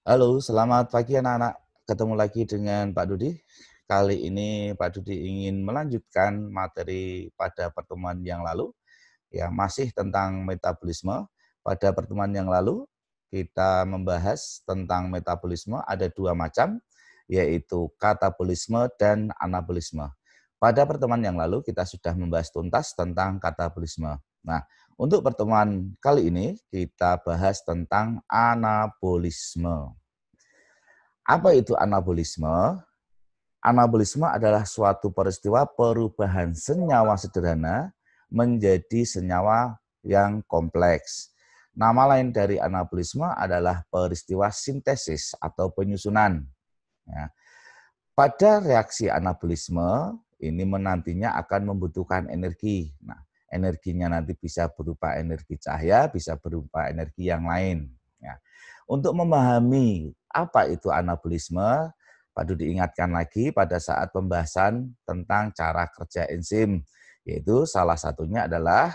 Halo, selamat pagi anak-anak. Ketemu lagi dengan Pak Dudi. Kali ini Pak Dudi ingin melanjutkan materi pada pertemuan yang lalu, ya masih tentang metabolisme. Pada pertemuan yang lalu kita membahas tentang metabolisme ada dua macam, yaitu katabolisme dan anabolisme. Pada pertemuan yang lalu kita sudah membahas tuntas tentang katabolisme. Nah, untuk pertemuan kali ini kita bahas tentang anabolisme. Apa itu anabolisme? Anabolisme adalah suatu peristiwa perubahan senyawa sederhana menjadi senyawa yang kompleks. Nama lain dari anabolisme adalah peristiwa sintesis atau penyusunan. Ya. Pada reaksi anabolisme, ini menantinya akan membutuhkan energi. Nah, energinya nanti bisa berupa energi cahaya, bisa berupa energi yang lain. Ya. Untuk memahami apa itu anabolisme, Pak Dudi ingatkan lagi pada saat pembahasan tentang cara kerja enzim, yaitu salah satunya adalah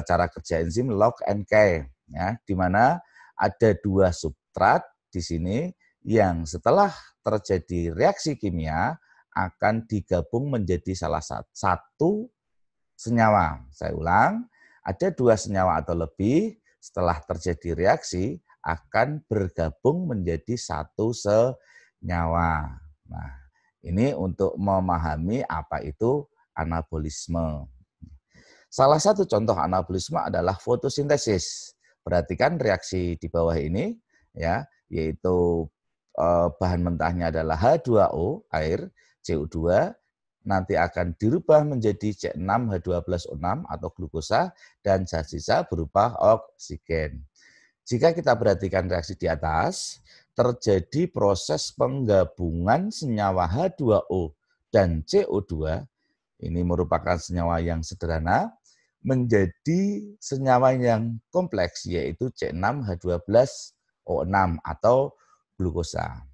cara kerja enzim lock and key, ya, di mana ada dua substrat di sini yang setelah terjadi reaksi kimia akan digabung menjadi salah satu senyawa. Saya ulang, ada dua senyawa atau lebih setelah terjadi reaksi akan bergabung menjadi satu senyawa. Nah, ini untuk memahami apa itu anabolisme. Salah satu contoh anabolisme adalah fotosintesis. Perhatikan reaksi di bawah ini, ya, yaitu bahan mentahnya adalah H2O, air, CO2, nanti akan dirubah menjadi C6H12O6 atau glukosa dan zat sisa berupa oksigen. Jika kita perhatikan reaksi di atas, terjadi proses penggabungan senyawa H2O dan CO2, ini merupakan senyawa yang sederhana, menjadi senyawa yang kompleks, yaitu C6H12O6 atau glukosa.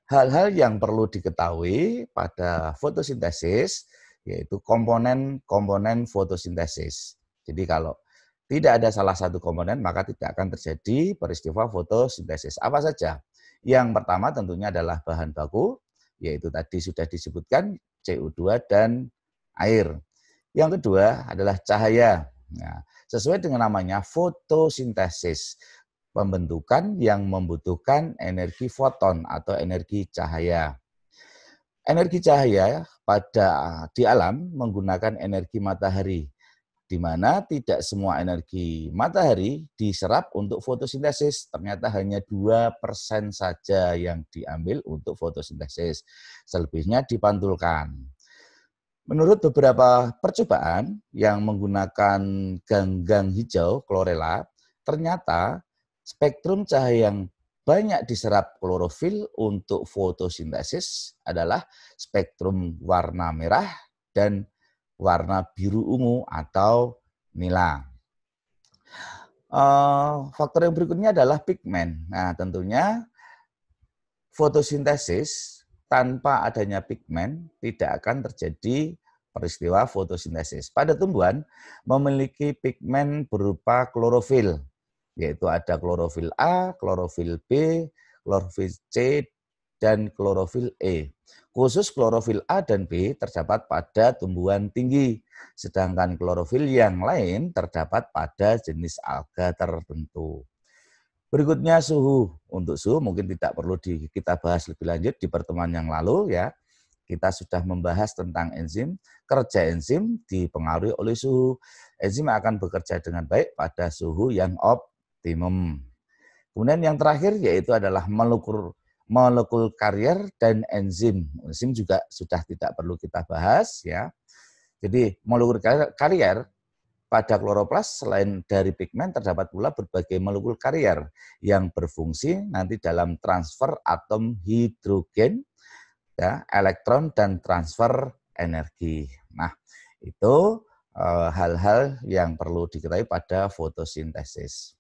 Hal-hal yang perlu diketahui pada fotosintesis yaitu komponen-komponen fotosintesis. Jadi kalau tidak ada salah satu komponen maka tidak akan terjadi peristiwa fotosintesis. Apa saja? Yang pertama tentunya adalah bahan baku, yaitu tadi sudah disebutkan CO2 dan air. Yang kedua adalah cahaya. Nah, sesuai dengan namanya fotosintesis, pembentukan yang membutuhkan energi foton atau energi cahaya. Energi cahaya di alam menggunakan energi matahari, di mana tidak semua energi matahari diserap untuk fotosintesis. Ternyata hanya 2% saja yang diambil untuk fotosintesis. Selebihnya dipantulkan. Menurut beberapa percobaan yang menggunakan ganggang hijau chlorella, ternyata spektrum cahaya yang banyak diserap klorofil untuk fotosintesis adalah spektrum warna merah dan warna biru ungu atau nila. Faktor yang berikutnya adalah pigmen. Nah, tentunya fotosintesis tanpa adanya pigmen tidak akan terjadi peristiwa fotosintesis. Pada tumbuhan memiliki pigmen berupa klorofil, yaitu ada klorofil A, klorofil B, klorofil C, dan klorofil E. Khusus klorofil A dan B terdapat pada tumbuhan tinggi, sedangkan klorofil yang lain terdapat pada jenis alga tertentu. Berikutnya suhu. Untuk suhu mungkin tidak perlu kita bahas lebih lanjut di pertemuan yang lalu ya. Kita sudah membahas tentang enzim. Kerja enzim dipengaruhi oleh suhu. Enzim akan bekerja dengan baik pada suhu yang optimum. Kemudian yang terakhir yaitu adalah molekul karier dan enzim. Enzim juga sudah tidak perlu kita bahas ya. Jadi molekul karier pada kloroplas selain dari pigmen terdapat pula berbagai molekul karier yang berfungsi nanti dalam transfer atom hidrogen, ya, elektron dan transfer energi. Nah, itu hal-hal yang perlu diketahui pada fotosintesis.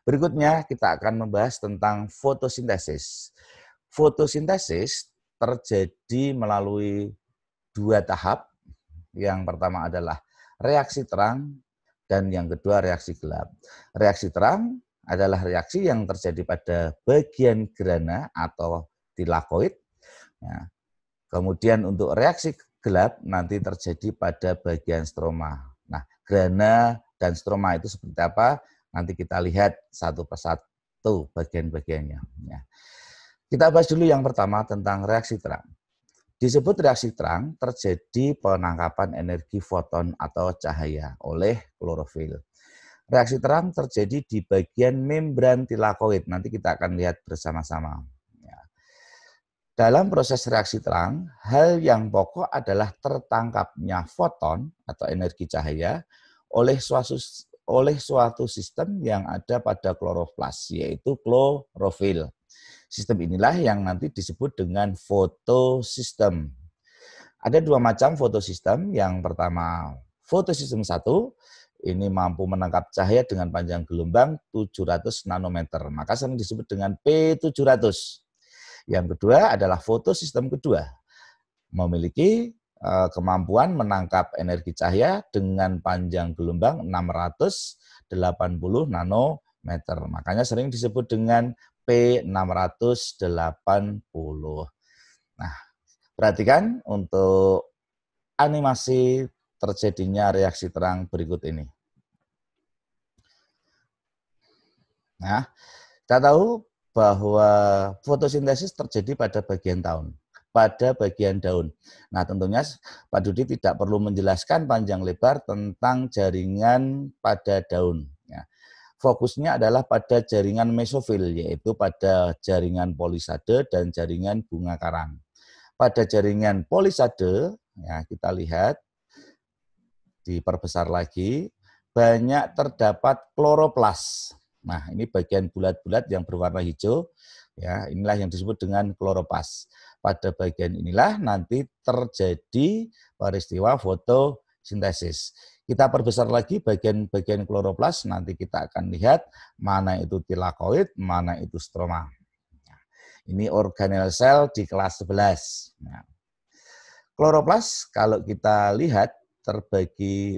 Berikutnya kita akan membahas tentang fotosintesis. Fotosintesis terjadi melalui dua tahap. Yang pertama adalah reaksi terang dan yang kedua reaksi gelap. Reaksi terang adalah reaksi yang terjadi pada bagian grana atau tilakoid. Ya. Kemudian untuk reaksi gelap nanti terjadi pada bagian stroma. Nah, grana dan stroma itu seperti apa? Nanti kita lihat satu persatu bagian-bagiannya. Ya. Kita bahas dulu yang pertama tentang reaksi terang. Disebut reaksi terang terjadi penangkapan energi foton atau cahaya oleh klorofil. Reaksi terang terjadi di bagian membran tilakoid. Nanti kita akan lihat bersama-sama. Ya. Dalam proses reaksi terang, hal yang pokok adalah tertangkapnya foton atau energi cahaya oleh suatu sistem yang ada pada kloroplas, yaitu klorofil. Sistem inilah yang nanti disebut dengan fotosistem. Ada dua macam fotosistem. Yang pertama, fotosistem 1, ini mampu menangkap cahaya dengan panjang gelombang 700 nanometer. Maka sering disebut dengan P700. Yang kedua adalah fotosistem kedua. Memiliki kemampuan menangkap energi cahaya dengan panjang gelombang 680 nanometer. Makanya sering disebut dengan P680. Nah, perhatikan untuk animasi terjadinya reaksi terang berikut ini. Nah, kita tahu bahwa fotosintesis terjadi pada bagian daun. Nah, tentunya Pak Dudi tidak perlu menjelaskan panjang lebar tentang jaringan pada daun. Ya. Fokusnya adalah pada jaringan mesofil, yaitu pada jaringan polisade dan jaringan bunga karang. Pada jaringan polisade, ya, kita lihat, diperbesar lagi, banyak terdapat kloroplas. Nah, ini bagian bulat-bulat yang berwarna hijau, ya, inilah yang disebut dengan kloroplas. Pada bagian inilah nanti terjadi peristiwa fotosintesis. Kita perbesar lagi bagian-bagian kloroplas, nanti kita akan lihat mana itu tilakoid, mana itu stroma. Ini organel sel di kelas 11. Nah, kloroplas kalau kita lihat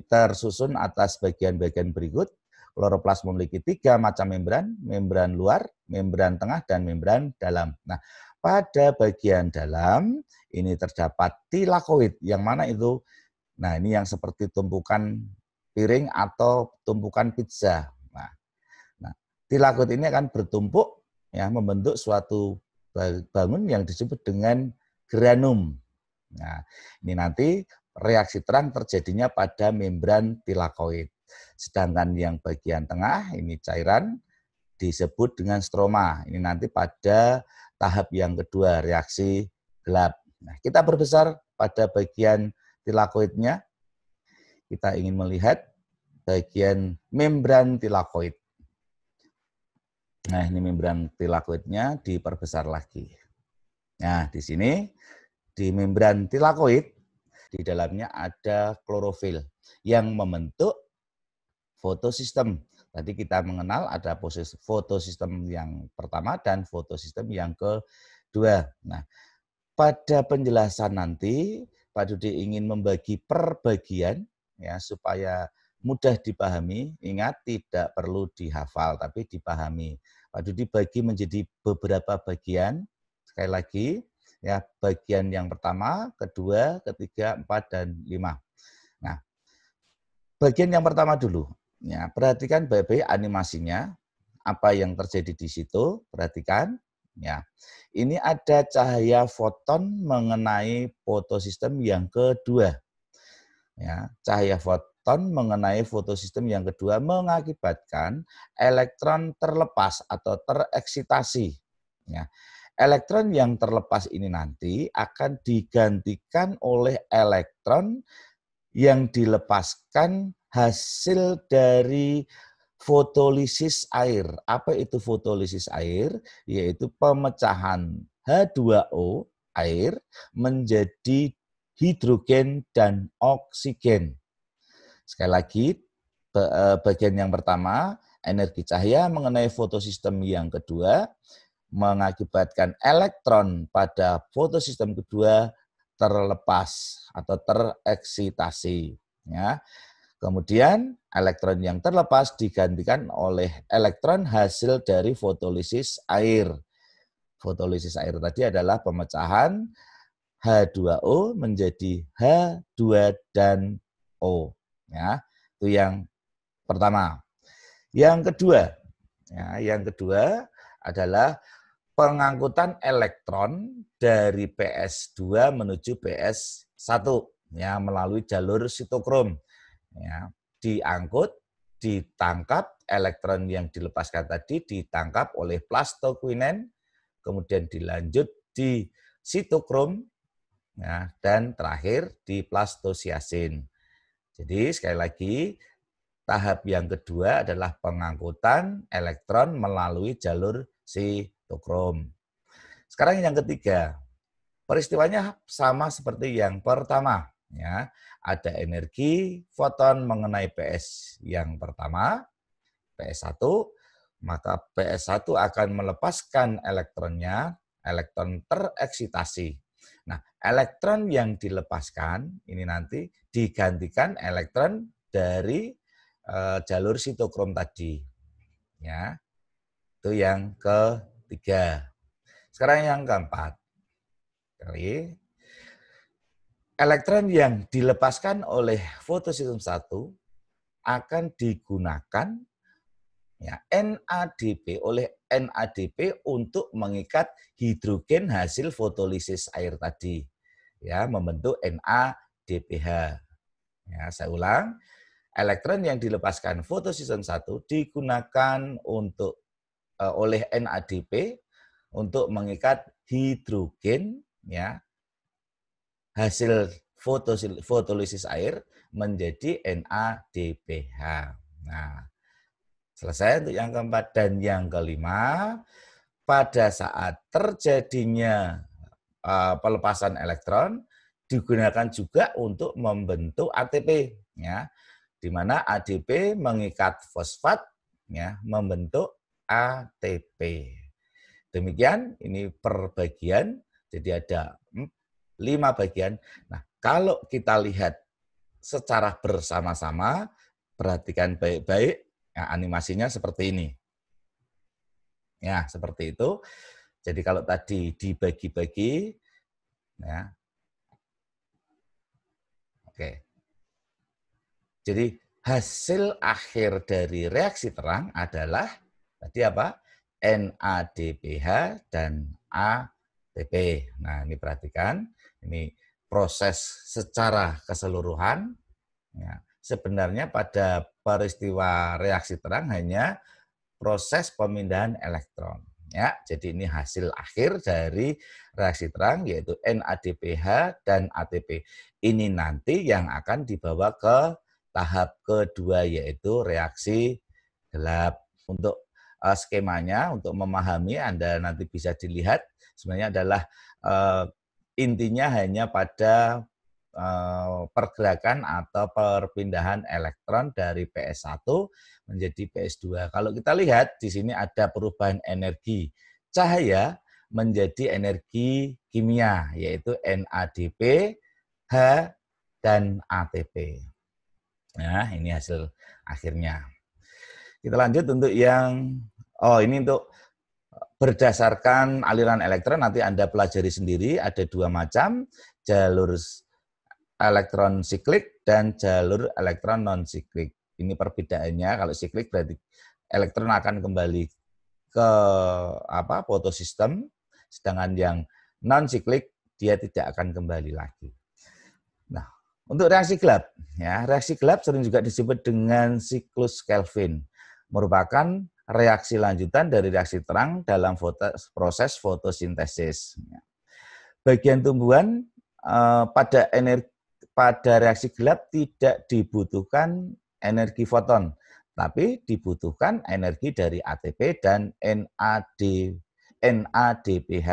tersusun atas bagian-bagian berikut. Kloroplas memiliki 3 macam membran, membran luar, membran tengah, dan membran dalam. Nah, pada bagian dalam ini terdapat tilakoid, yang mana itu? Nah, ini yang seperti tumpukan piring atau tumpukan pizza. Nah, tilakoid ini akan bertumpuk, ya, membentuk suatu bangun yang disebut dengan granum. Nah, ini nanti reaksi terang terjadinya pada membran tilakoid. Sedangkan yang bagian tengah, ini cairan, disebut dengan stroma. Ini nanti pada tahap yang kedua, reaksi gelap. Nah, kita berbesar pada bagian tilakoidnya. Kita ingin melihat bagian membran tilakoid. Nah, ini membran tilakoidnya diperbesar lagi. Nah, di sini, di membran tilakoid, di dalamnya ada klorofil yang membentuk fotosistem. Tadi kita mengenal ada fotosistem yang pertama dan fotosistem yang kedua. Nah, pada penjelasan nanti Pak Dudi ingin membagi per bagian, ya, supaya mudah dipahami. Ingat, tidak perlu dihafal tapi dipahami. Pak Dudi bagi menjadi beberapa bagian. Sekali lagi, ya, bagian yang pertama, kedua, ketiga, 4, dan 5. Nah, bagian yang pertama dulu. Ya, perhatikan baik-baik animasinya, apa yang terjadi di situ, perhatikan. Ya, ini ada cahaya foton mengenai fotosistem yang kedua. Ya, cahaya foton mengenai fotosistem yang kedua mengakibatkan elektron terlepas atau tereksitasi. Ya, elektron yang terlepas ini nanti akan digantikan oleh elektron yang dilepaskan hasil dari fotolisis air. Apa itu fotolisis air? Yaitu pemecahan H2O air menjadi hidrogen dan oksigen. Sekali lagi, bagian yang pertama, energi cahaya mengenai fotosistem yang kedua, mengakibatkan elektron pada fotosistem kedua terlepas atau tereksitasi. Ya. Kemudian elektron yang terlepas digantikan oleh elektron hasil dari fotolisis air. Fotolisis air tadi adalah pemecahan H2O menjadi H2 dan O. Ya, itu yang pertama. Yang kedua adalah pengangkutan elektron dari PS2 menuju PS1 ya melalui jalur sitokrom. Ya, diangkut, ditangkap elektron yang dilepaskan tadi ditangkap oleh plastoquinen, kemudian dilanjut di sitokrom ya, dan terakhir di plastosiasin. Jadi sekali lagi tahap yang kedua adalah pengangkutan elektron melalui jalur sitokrom. Sekarang yang ketiga, peristiwanya sama seperti yang pertama. Ya, ada energi foton mengenai PS yang pertama, PS1, maka PS1 akan melepaskan elektronnya, elektron tereksitasi. Nah, elektron yang dilepaskan ini nanti digantikan elektron dari jalur sitokrom tadi. Ya, itu yang ketiga. Sekarang yang keempat. Elektron yang dilepaskan oleh fotosistem 1 akan digunakan ya, NADP oleh NADP untuk mengikat hidrogen hasil fotolisis air tadi ya membentuk NADPH. Ya, saya ulang, elektron yang dilepaskan fotosistem 1 digunakan untuk oleh NADP untuk mengikat hidrogen ya hasil fotolisis air menjadi NADPH. Nah, selesai untuk yang keempat. Dan yang kelima, pada saat terjadinya pelepasan elektron digunakan juga untuk membentuk ATP ya, di mana ADP mengikat fosfat ya membentuk ATP. Demikian ini per bagian, jadi ada 5 bagian. Nah, kalau kita lihat secara bersama-sama, perhatikan baik-baik, ya, animasinya seperti ini. Ya, seperti itu. Jadi kalau tadi dibagi-bagi, ya. Oke. Jadi hasil akhir dari reaksi terang adalah tadi apa? NADPH dan ATP. Nah, ini perhatikan. Ini proses secara keseluruhan. Ya, sebenarnya pada peristiwa reaksi terang hanya proses pemindahan elektron. Ya, jadi ini hasil akhir dari reaksi terang yaitu NADPH dan ATP. Ini nanti yang akan dibawa ke tahap kedua yaitu reaksi gelap. Untuk skemanya untuk memahami Anda nanti bisa dilihat sebenarnya adalah intinya hanya pada pergerakan atau perpindahan elektron dari PS1 menjadi PS2. Kalau kita lihat di sini ada perubahan energi cahaya menjadi energi kimia yaitu NADP, H dan ATP. Nah, ini hasil akhirnya. Kita lanjut untuk yang ini untuk berdasarkan aliran elektron nanti Anda pelajari sendiri ada 2 macam, jalur elektron siklik dan jalur elektron non siklik. Ini perbedaannya, kalau siklik berarti elektron akan kembali ke fotosistem, sedangkan yang non siklik dia tidak akan kembali lagi. Nah, untuk reaksi gelap, ya reaksi gelap sering juga disebut dengan siklus Kelvin, merupakan reaksi lanjutan dari reaksi terang dalam proses fotosintesis. Bagian tumbuhan pada reaksi gelap tidak dibutuhkan energi foton, tapi dibutuhkan energi dari ATP dan NADPH.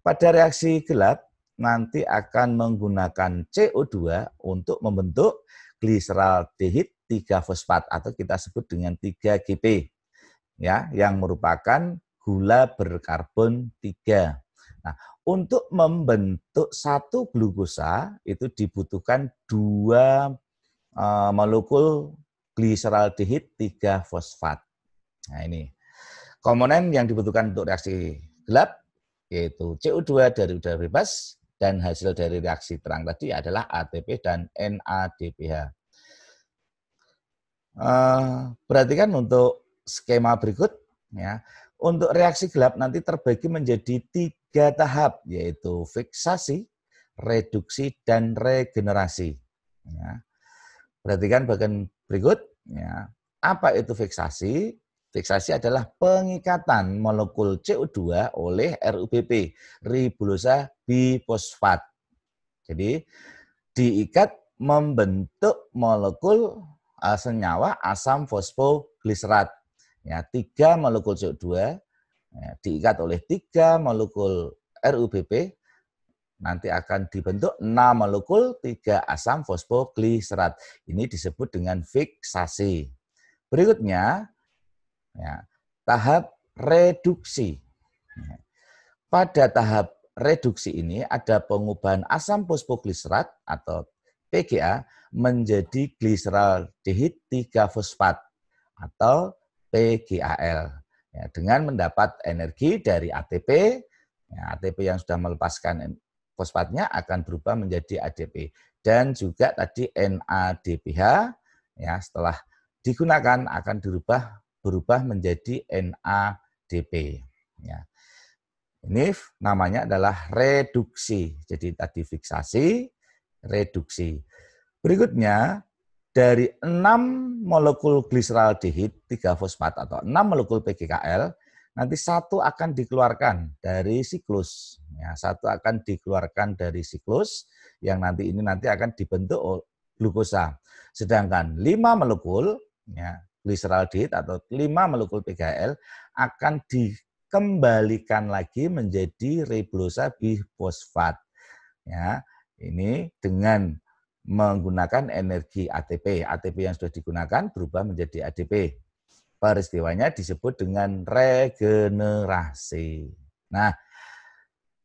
Pada reaksi gelap nanti akan menggunakan CO2 untuk membentuk gliseraldehid 3-fosfat atau kita sebut dengan 3GP ya, yang merupakan gula berkarbon 3. Nah, untuk membentuk satu glukosa itu dibutuhkan 2 molekul gliseraldehid 3-fosfat. Nah ini komponen yang dibutuhkan untuk reaksi gelap yaitu CO2 dari udara bebas dan hasil dari reaksi terang tadi adalah ATP dan NADPH. Perhatikan untuk skema berikut ya. Untuk reaksi gelap nanti terbagi menjadi 3 tahap yaitu fiksasi, reduksi dan regenerasi. Ya. Perhatikan bagian berikut ya. Apa itu fiksasi? Fiksasi adalah pengikatan molekul CO2 oleh RUBP, ribosa bifosfat. Jadi diikat membentuk molekul senyawa asam fosfogliserat. Ya, 3 molekul CO2 ya, diikat oleh 3 molekul RUBP, nanti akan dibentuk 6 molekul 3 asam fosfogliserat. Ini disebut dengan fiksasi. Berikutnya, ya, tahap reduksi. Pada tahap reduksi ini ada pengubahan asam fosfogliserat atau PGA menjadi gliseraldehid 3-fosfat atau PGAL. Ya, dengan mendapat energi dari ATP, ya, ATP yang sudah melepaskan fosfatnya akan berubah menjadi ADP. Dan juga tadi NADPH, ya, setelah digunakan akan berubah menjadi NADP. Ya. Ini namanya adalah reduksi. Jadi tadi fiksasi, reduksi. Berikutnya, dari 6 molekul gliseraldehid 3-fosfat atau 6 molekul PGKL, nanti 1 akan dikeluarkan dari siklus. Ya, 1 akan dikeluarkan dari siklus yang nanti akan dibentuk glukosa. Sedangkan 5 molekul ya, gliseraldehid atau 5 molekul PGKL akan dikembalikan lagi menjadi ribosa bifosfat. Ya, ini dengan menggunakan energi ATP. ATP yang sudah digunakan berubah menjadi ADP. Peristiwanya disebut dengan regenerasi. Nah,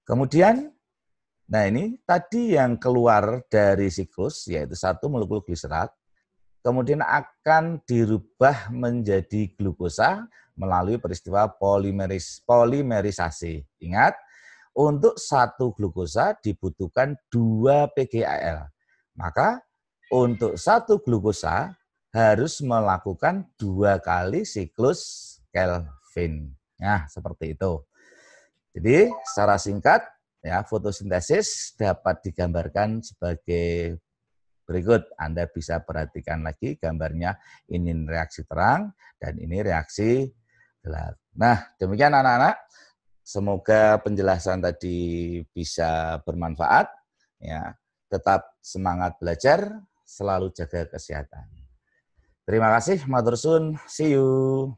kemudian, ini tadi yang keluar dari siklus, yaitu 1 molekul gliserat, kemudian akan dirubah menjadi glukosa melalui peristiwa polimerisasi. Ingat, untuk 1 glukosa dibutuhkan 2 PGAL. Maka untuk 1 glukosa harus melakukan 2 kali siklus Kelvin. Nah, seperti itu. Jadi secara singkat, ya, fotosintesis dapat digambarkan sebagai berikut. Anda bisa perhatikan lagi gambarnya, ini reaksi terang dan ini reaksi gelap. Nah, demikian anak-anak. Semoga penjelasan tadi bisa bermanfaat. Ya, tetap semangat belajar, selalu jaga kesehatan. Terima kasih, matur suwun, see you.